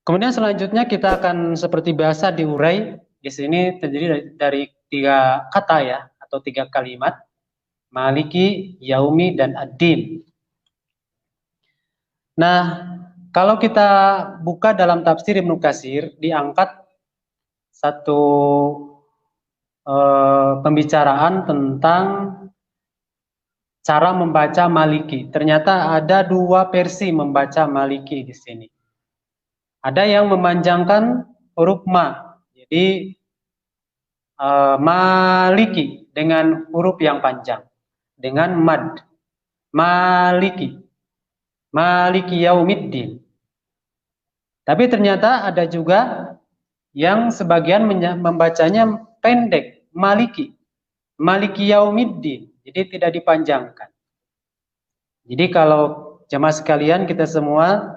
Kemudian selanjutnya kita akan seperti biasa diurai. Di sini terdiri dari 3 kata ya, atau 3 kalimat. Maliki, Yaumi, dan Ad-Din. Nah, kalau kita buka dalam tafsir Ibnu Katsir, diangkat satu pembicaraan tentang cara membaca Maliki. Ternyata ada 2 versi membaca Maliki di sini. Ada yang memanjangkan huruf ma, jadi Maliki dengan huruf yang panjang, dengan mad. Maliki, Maliki Yaumiddin. Tapi ternyata ada juga yang sebagian membacanya pendek, Maliki, Maliki Yaumiddin. Jadi tidak dipanjangkan. Jadi kalau jemaah sekalian, kita semua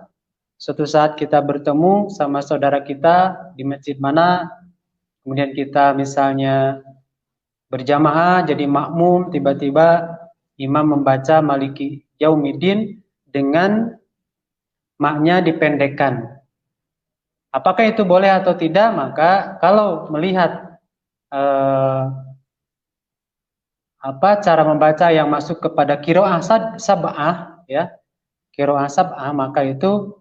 suatu saat kita bertemu sama saudara kita di masjid mana, kemudian kita misalnya berjamaah jadi makmum, tiba-tiba imam membaca Maliki Yaumiddin dengan maknya dipendekkan. Apakah itu boleh atau tidak? Maka kalau melihat cara membaca yang masuk kepada qiraah sab'ah ya, qiraah sab'ah, maka itu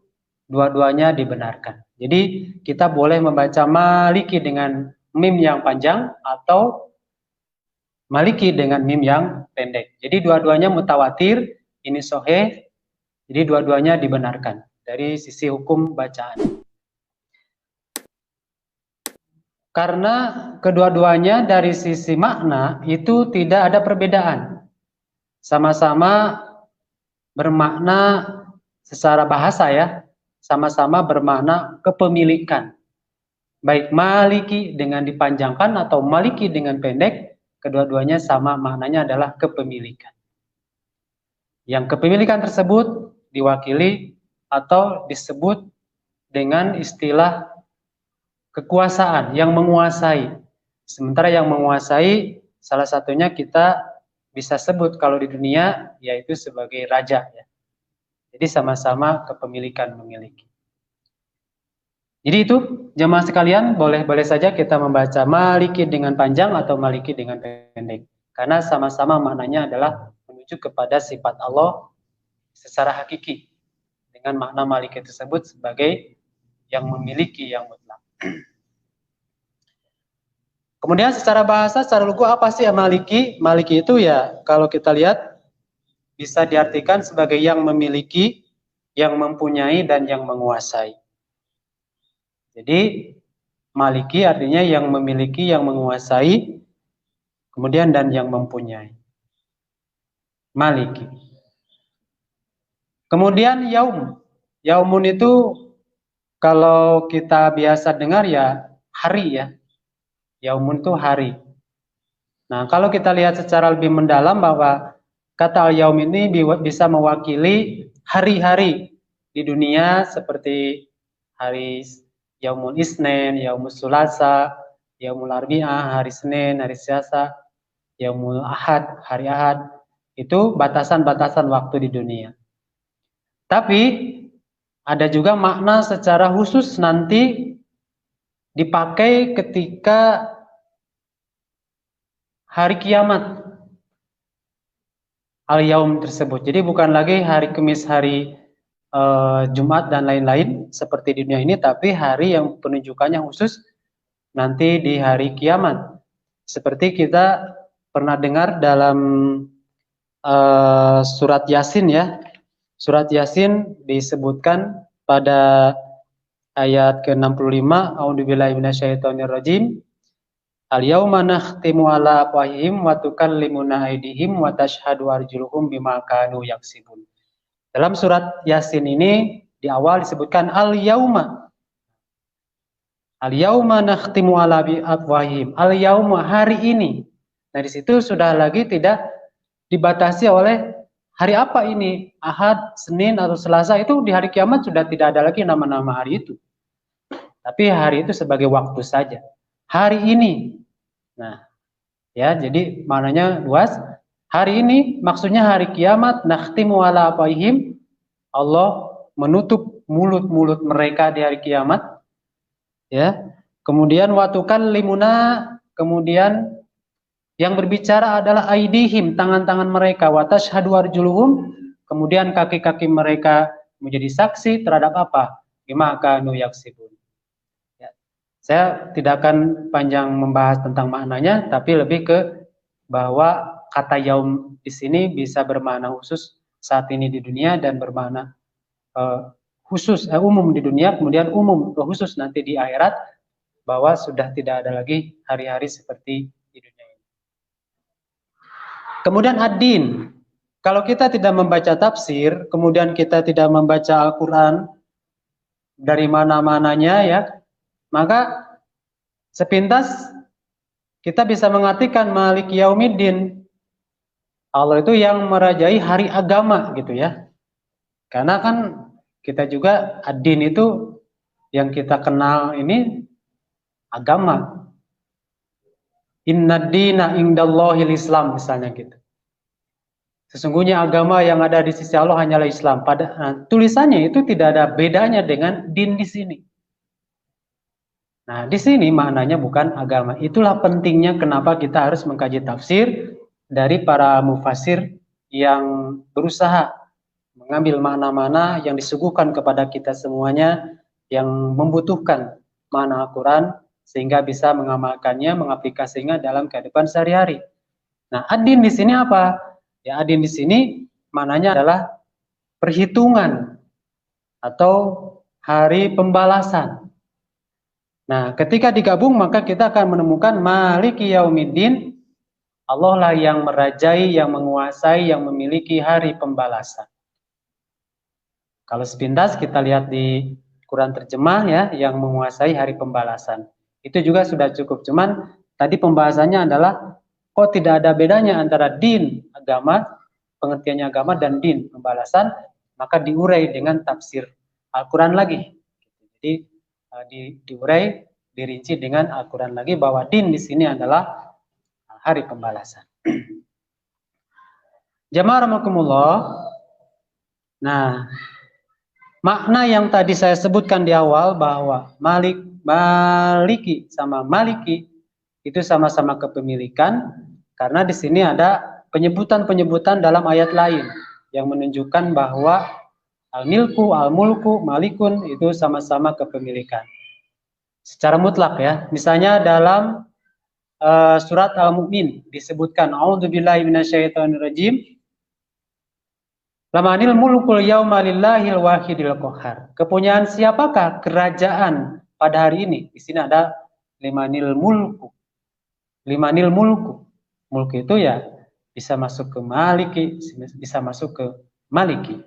dua-duanya dibenarkan. Jadi kita boleh membaca Maliki dengan mim yang panjang atau Maliki dengan mim yang pendek. Jadi dua-duanya mutawatir, ini sahih, jadi dua-duanya dibenarkan dari sisi hukum bacaan. Karena kedua-duanya dari sisi makna itu tidak ada perbedaan. Sama-sama bermakna secara bahasa ya, sama-sama bermakna kepemilikan. Baik Maliki dengan dipanjangkan atau Maliki dengan pendek, kedua-duanya sama maknanya adalah kepemilikan. Yang kepemilikan tersebut diwakili atau disebut dengan istilah kekuasaan, yang menguasai. Sementara yang menguasai salah satunya kita bisa sebut kalau di dunia yaitu sebagai raja ya. Jadi sama-sama kepemilikan memiliki. Jadi itu jemaah sekalian, boleh-boleh saja kita membaca Maliki dengan panjang atau Maliki dengan pendek. Karena sama-sama maknanya adalah menuju kepada sifat Allah secara hakiki. Dengan makna Maliki tersebut sebagai yang memiliki yang mutlak. Kemudian secara bahasa, secara lugu apa sih Maliki? Maliki itu ya kalau kita lihat bisa diartikan sebagai yang memiliki, yang mempunyai, dan yang menguasai. Jadi Maliki artinya yang memiliki, yang menguasai, kemudian dan yang mempunyai. Maliki. Kemudian yaum. Yaumun itu kalau kita biasa dengar ya hari ya. Yaumun itu hari. Nah, kalau kita lihat secara lebih mendalam bahwa kata al-yaum ini bisa mewakili hari-hari di dunia seperti hari Yaumul Isnin, Yaumul Sulasa, Yaumul Arbi'ah, hari Senin, hari Selasa, Yaumul Ahad, hari Ahad. Itu batasan-batasan waktu di dunia. Tapi ada juga makna secara khusus nanti dipakai ketika hari kiamat al-yaum tersebut. Jadi bukan lagi hari Kamis, hari Jumat dan lain-lain seperti di dunia ini, tapi hari yang penunjukannya khusus nanti di hari kiamat. Seperti kita pernah dengar dalam surat Yasin ya. Surat Yasin disebutkan pada ayat ke-65, A'udzubillahi minasyaitonirrajim. Al-yauma nakhtimu ala afwahihim wa tukallimuna aydihim wa tashhadu arjuluhum bima kanu yaksibun. Dalam surat Yasin ini di awal disebutkan al-yauma. Al-yauma nakhtimu ala afwahihim. Al-yauma hari ini. Nah, di situ sudah lagi tidak dibatasi oleh hari apa ini? Ahad, Senin atau Selasa, itu di hari kiamat sudah tidak ada lagi nama-nama hari itu. Tapi hari itu sebagai waktu saja. Hari ini. Nah, ya, jadi maknanya luas. Hari ini maksudnya hari kiamat, nakhtimu ala afwahihim. Allah menutup mulut-mulut mereka di hari kiamat, ya. Kemudian watukan limuna, kemudian yang berbicara adalah aidihim, tangan-tangan mereka, watashhadu arjuluhum, kemudian kaki-kaki mereka menjadi saksi terhadap apa? Bima kanu yaksibun. Ya. Saya tidak akan panjang membahas tentang maknanya, tapi lebih ke bahwa kata yaum di sini bisa bermakna khusus saat ini di dunia dan bermakna khusus umum di dunia, kemudian umum khusus nanti di akhirat, bahwa sudah tidak ada lagi hari-hari seperti di dunia ini. Kemudian ad-din. Kalau kita tidak membaca tafsir, kemudian kita tidak membaca Al-Quran dari mana-mananya, ya, maka sepintas kita bisa mengartikan Malik Yaumiddin. Allah itu yang merajai hari agama, gitu ya. Karena kan kita juga ad-din itu yang kita kenal ini agama. Inna dina indallahil Islam, misalnya gitu. Sesungguhnya agama yang ada di sisi Allah hanyalah Islam. Tulisannya itu tidak ada bedanya dengan din di sini. Nah, di sini maknanya bukan agama. Itulah pentingnya kenapa kita harus mengkaji tafsir dari para mufasir yang berusaha mengambil makna-makna yang disuguhkan kepada kita semuanya yang membutuhkan makna Al-Quran sehingga bisa mengamalkannya, mengaplikasinya dalam kehidupan sehari-hari. Nah, ad-din di sini apa? Ya, ad-din di sini maknanya adalah perhitungan atau hari pembalasan. Nah, ketika digabung maka kita akan menemukan Maliki Yaumiddin, Allah lah yang merajai, yang menguasai, yang memiliki hari pembalasan. Kalau sepintas kita lihat di Quran terjemah, ya, yang menguasai hari pembalasan. Itu juga sudah cukup. Cuman tadi pembahasannya adalah kok tidak ada bedanya antara din, agama, pengertiannya agama, dan din, pembalasan, maka diurai dengan tafsir Al-Quran lagi. Jadi diurai, dirinci dengan Al-Quran lagi bahwa din di sini adalah hari pembalasan. Jamaah rahimakumullah. Nah, makna yang tadi saya sebutkan di awal bahwa maliki sama maliki itu sama-sama kepemilikan, karena di sini ada penyebutan-penyebutan dalam ayat lain yang menunjukkan bahwa al-milku, al-mulku, malikun itu sama-sama kepemilikan. Secara mutlak, ya. Misalnya dalam surat Al-Mu'min disebutkan a'udzubillahi minasyaitonirrajim. Lamanil mulkul yauma lillahil wahidil qahhar. Kepunyaan siapakah kerajaan pada hari ini? Di sini ada limanil mulku. Limanil mulku. Mulku itu ya bisa masuk ke maliki, bisa masuk ke maliki.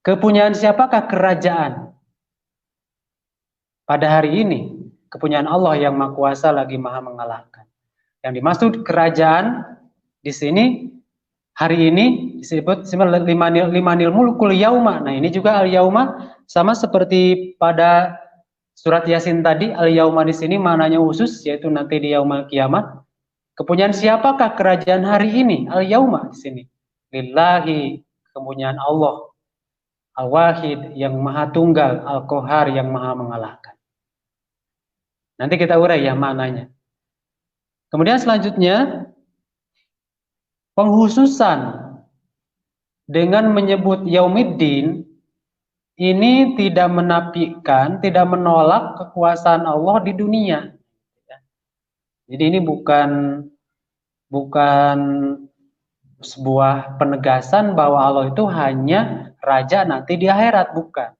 Kepunyaan siapakah kerajaan pada hari ini? Kepunyaan Allah yang Maha Kuasa lagi Maha mengalahkan. Yang dimaksud kerajaan di sini hari ini disebut limanil mulkul yauma. Nah, ini juga al yauma sama seperti pada surat Yasin tadi, al yauma di sini maknanya khusus, yaitu nanti di yaumul kiamat. Kepunyaan siapakah kerajaan hari ini? Al yauma di sini. Lillahi, kepunyaan Allah. Al-Wahid, yang Maha Tunggal, Al-Qahhar, yang Maha mengalahkan. Nanti kita urai ya maknanya. Kemudian selanjutnya penghususan dengan menyebut Yaumiddin ini tidak menafikan, tidak menolak kekuasaan Allah di dunia. Jadi ini bukan sebuah penegasan bahwa Allah itu hanya raja nanti di akhirat, bukan.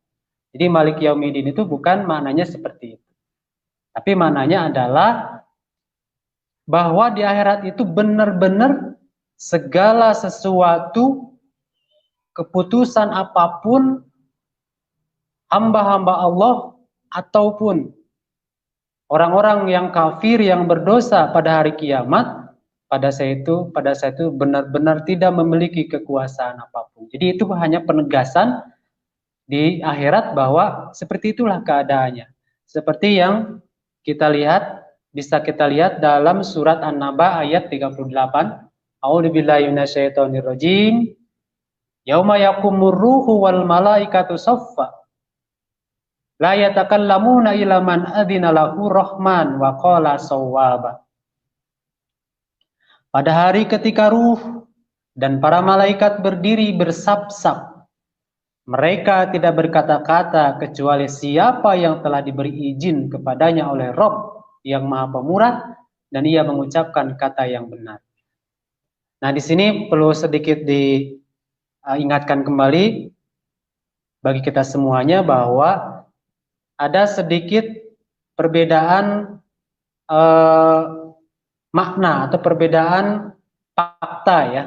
Jadi Malik Yaumiddin itu bukan maknanya seperti itu. Tapi maknanya adalah bahwa di akhirat itu benar-benar segala sesuatu, keputusan apapun, hamba-hamba Allah ataupun orang-orang yang kafir yang berdosa pada hari kiamat, pada saat itu benar-benar tidak memiliki kekuasaan apapun. Jadi itu hanya penegasan di akhirat bahwa seperti itulah keadaannya. Seperti yang bisa kita lihat dalam surat An-Naba ayat 38. A'udzubillahi minasyaitonirrajim. Yauma yakumur ruhu wal malaikatu saffa. La yatakallamuna illa man adzina lahu rahman wa qala shawwaba. Pada hari ketika ruh dan para malaikat berdiri bersab-sab, mereka tidak berkata-kata kecuali siapa yang telah diberi izin kepadanya oleh Rabb yang Maha Pemurah dan ia mengucapkan kata yang benar. Nah, di sini perlu sedikit diingatkan kembali bagi kita semuanya bahwa ada sedikit perbedaan makna atau perbedaan fakta ya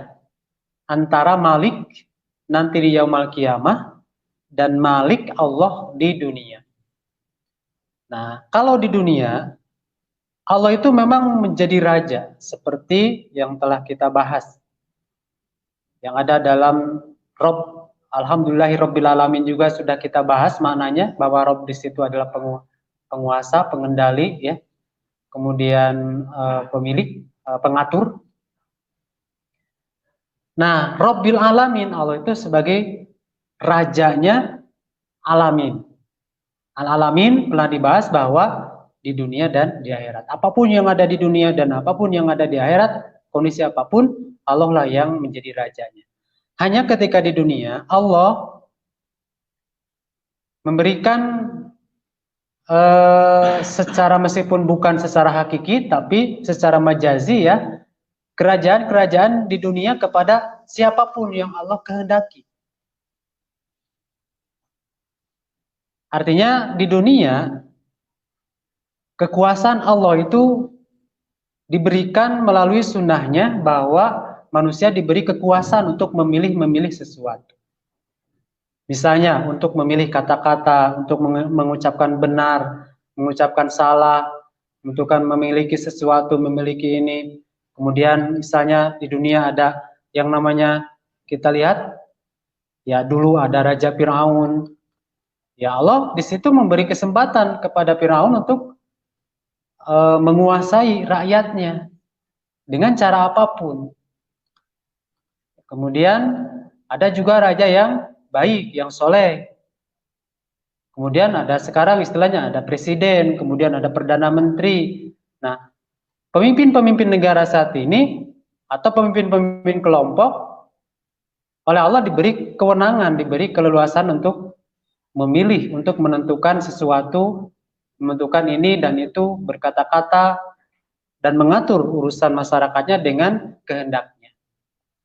antara Malik nanti di Yaumul Qiyamah dan Malik Allah di dunia. Nah, kalau di dunia Allah itu memang menjadi raja seperti yang telah kita bahas. Yang ada dalam Rob, Alhamdulillahirabbil alamin juga sudah kita bahas maknanya bahwa Rob di situ adalah penguasa, pengendali ya. Kemudian pemilik, pengatur. Nah, Rabbil alamin Allah itu sebagai rajanya alamin. Al-alamin pernah dibahas bahwa di dunia dan di akhirat. Apapun yang ada di dunia dan apapun yang ada di akhirat, kondisi apapun, Allah lah yang menjadi rajanya. Hanya ketika di dunia, Allah memberikan secara meskipun bukan secara hakiki, tapi secara majazi ya, kerajaan-kerajaan di dunia kepada siapapun yang Allah kehendaki. Artinya di dunia kekuasaan Allah itu diberikan melalui sunnahnya bahwa manusia diberi kekuasaan untuk memilih sesuatu. Misalnya untuk memilih kata-kata, untuk mengucapkan benar, mengucapkan salah, untuk memiliki sesuatu, memiliki ini. Kemudian misalnya di dunia ada yang namanya kita lihat, ya dulu ada Raja Firaun. Ya Allah di situ memberi kesempatan kepada Firaun untuk menguasai rakyatnya dengan cara apapun. Kemudian ada juga raja yang baik, yang soleh. Kemudian ada sekarang istilahnya ada presiden, kemudian ada perdana menteri. Nah, pemimpin-pemimpin negara saat ini atau pemimpin-pemimpin kelompok oleh Allah diberi kewenangan, diberi keleluasan untuk memilih, untuk menentukan sesuatu, menentukan ini dan itu, berkata-kata dan mengatur urusan masyarakatnya dengan kehendaknya.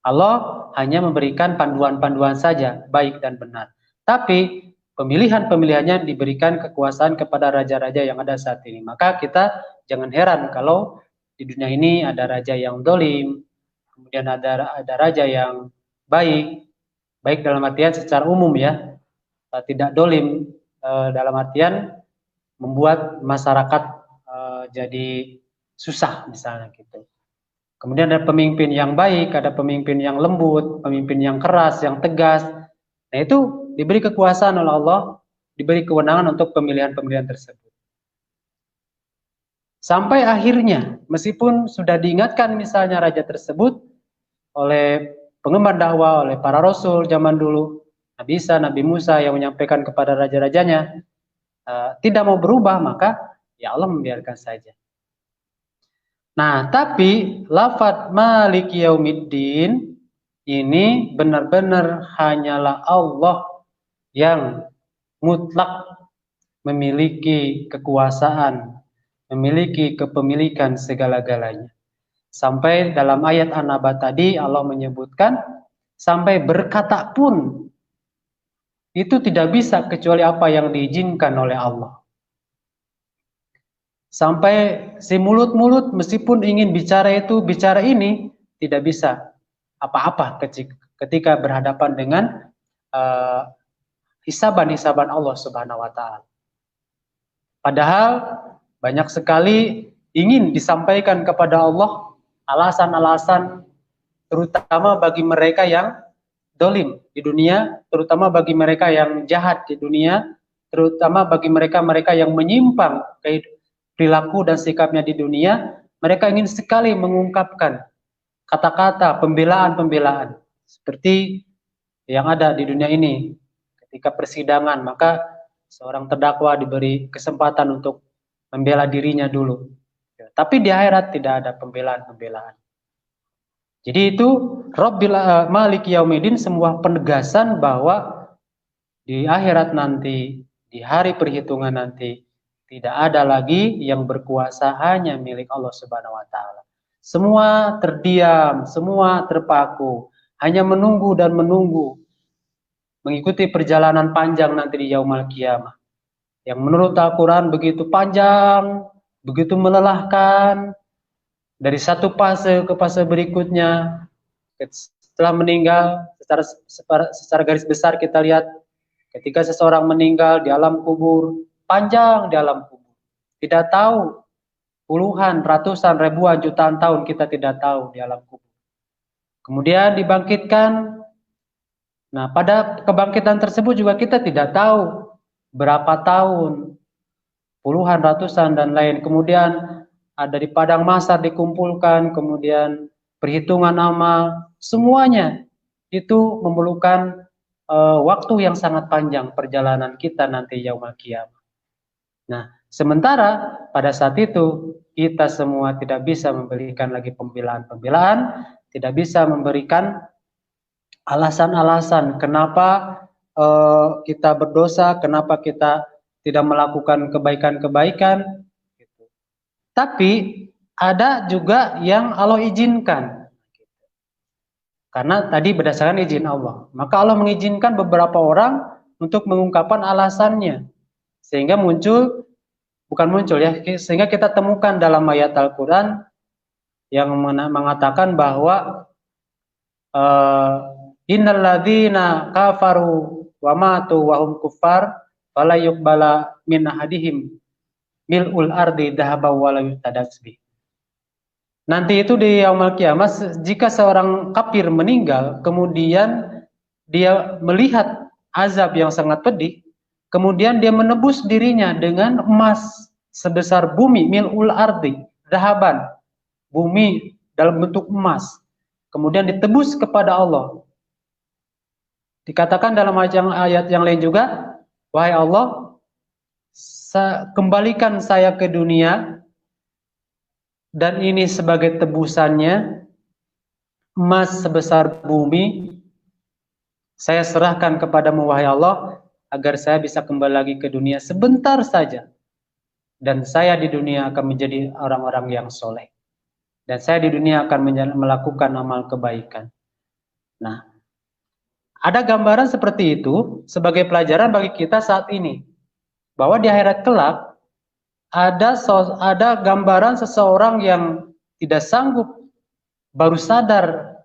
Allah hanya memberikan panduan-panduan saja, baik dan benar. Tapi pemilihan-pemilihannya diberikan kekuasaan kepada raja-raja yang ada saat ini. Maka kita jangan heran kalau di dunia ini ada raja yang dolim, kemudian ada raja yang baik, baik dalam artian secara umum ya, tidak dolim dalam artian membuat masyarakat jadi susah misalnya gitu. Kemudian ada pemimpin yang baik, ada pemimpin yang lembut, pemimpin yang keras, yang tegas. Nah itu diberi kekuasaan oleh Allah, diberi kewenangan untuk pemilihan-pemilihan tersebut. Sampai akhirnya, meskipun sudah diingatkan misalnya raja tersebut oleh pengemban dakwah, oleh para rasul zaman dulu, Nabi Isa, Nabi Musa yang menyampaikan kepada raja-rajanya, tidak mau berubah, maka ya Allah membiarkan saja. Nah, tapi lafadz Malik Yaumiddin ini benar-benar hanyalah Allah yang mutlak memiliki kekuasaan, memiliki kepemilikan segala-galanya. Sampai dalam ayat An-Naba tadi Allah menyebutkan sampai berkata pun itu tidak bisa kecuali apa yang diizinkan oleh Allah. Sampai si mulut-mulut meskipun ingin bicara itu, bicara ini, tidak bisa apa-apa ketika berhadapan dengan hisaban-hisaban Allah Subhanahu wa Ta'ala. Padahal banyak sekali ingin disampaikan kepada Allah alasan-alasan terutama bagi mereka yang dolim di dunia, terutama bagi mereka yang jahat di dunia, terutama bagi mereka-mereka yang menyimpang perilaku dan sikapnya di dunia, mereka ingin sekali mengungkapkan kata-kata pembelaan-pembelaan seperti yang ada di dunia ini ketika persidangan, maka seorang terdakwa diberi kesempatan untuk membela dirinya dulu. Tapi di akhirat tidak ada pembelaan-pembelaan. Jadi itu Rabbil Malik Yaumiddin, sebuah penegasan bahwa di akhirat nanti, di hari perhitungan nanti, tidak ada lagi yang berkuasa, hanya milik Allah Subhanahu wa taala. Semua terdiam, semua terpaku, hanya menunggu dan menunggu, mengikuti perjalanan panjang nanti di yaumul qiyamah. Yang menurut Al-Quran begitu panjang, begitu melelahkan, dari satu fase ke fase berikutnya. Setelah meninggal, secara garis besar kita lihat, ketika seseorang meninggal di alam kubur, panjang di alam kubur. Tidak tahu, puluhan, ratusan, ribuan, jutaan tahun kita tidak tahu di alam kubur. Kemudian dibangkitkan. Nah, pada kebangkitan tersebut juga kita tidak tahu berapa tahun, puluhan, ratusan, dan lain. Kemudian ada di padang mahsyar dikumpulkan, kemudian perhitungan amal, semuanya itu memerlukan waktu yang sangat panjang perjalanan kita nanti yaumul qiyamah. Nah, sementara pada saat itu kita semua tidak bisa memberikan lagi pembelaan-pembelaan, tidak bisa memberikan alasan-alasan kenapa kita berdosa, kenapa kita tidak melakukan kebaikan-kebaikan. Tapi ada juga yang Allah izinkan. Karena tadi berdasarkan izin Allah. Maka Allah mengizinkan beberapa orang untuk mengungkapkan alasannya. Sehingga muncul, bukan muncul ya, sehingga kita temukan dalam ayat Al-Quran yang mengatakan bahwa innal ladzina kafaru wa matu wa hum kuffar fala yuqbala min ahadihim mil'ul ardi dhahaban wa la yutadatsbi. Nanti itu di yaumul qiyamah, jika seorang kafir meninggal, kemudian dia melihat azab yang sangat pedih, kemudian dia menebus dirinya dengan emas sebesar bumi, mil'ul ardi, dhahaban, bumi dalam bentuk emas, kemudian ditebus kepada Allah. Dikatakan dalam ayat yang lain juga, wahai Allah, kembalikan saya ke dunia, dan ini sebagai tebusannya, emas sebesar bumi, saya serahkan kepadamu wahai Allah, agar saya bisa kembali lagi ke dunia sebentar saja. Dan saya di dunia akan menjadi orang-orang yang soleh. Dan saya di dunia akan melakukan amal kebaikan. Nah, ada gambaran seperti itu sebagai pelajaran bagi kita saat ini. Bahwa di akhirat kelak, ada gambaran seseorang yang tidak sanggup, baru sadar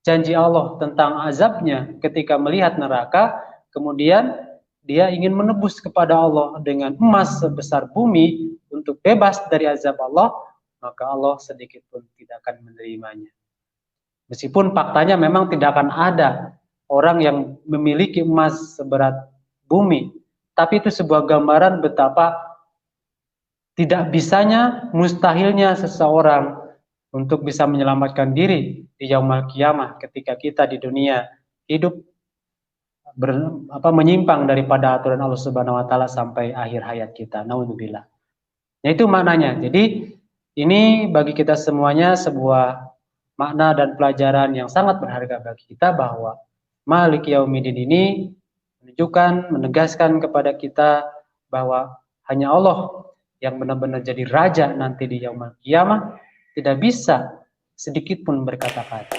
janji Allah tentang azabnya ketika melihat neraka, kemudian dia ingin menebus kepada Allah dengan emas sebesar bumi untuk bebas dari azab Allah, maka Allah sedikit pun tidak akan menerimanya. Meskipun faktanya memang tidak akan ada orang yang memiliki emas seberat bumi, tapi itu sebuah gambaran betapa tidak bisanya, mustahilnya seseorang untuk bisa menyelamatkan diri di yaumul qiyamah ketika kita di dunia hidup menyimpang daripada aturan Allah Subhanahu wa taala sampai akhir hayat kita. Naudzubillah. Nah, itu maknanya. Jadi ini bagi kita semuanya sebuah makna dan pelajaran yang sangat berharga bagi kita, bahwa Malik Yaumiddin ini menunjukkan, menegaskan kepada kita bahwa hanya Allah yang benar-benar jadi raja nanti di yaumul qiyamah, tidak bisa sedikit pun berkata-kata.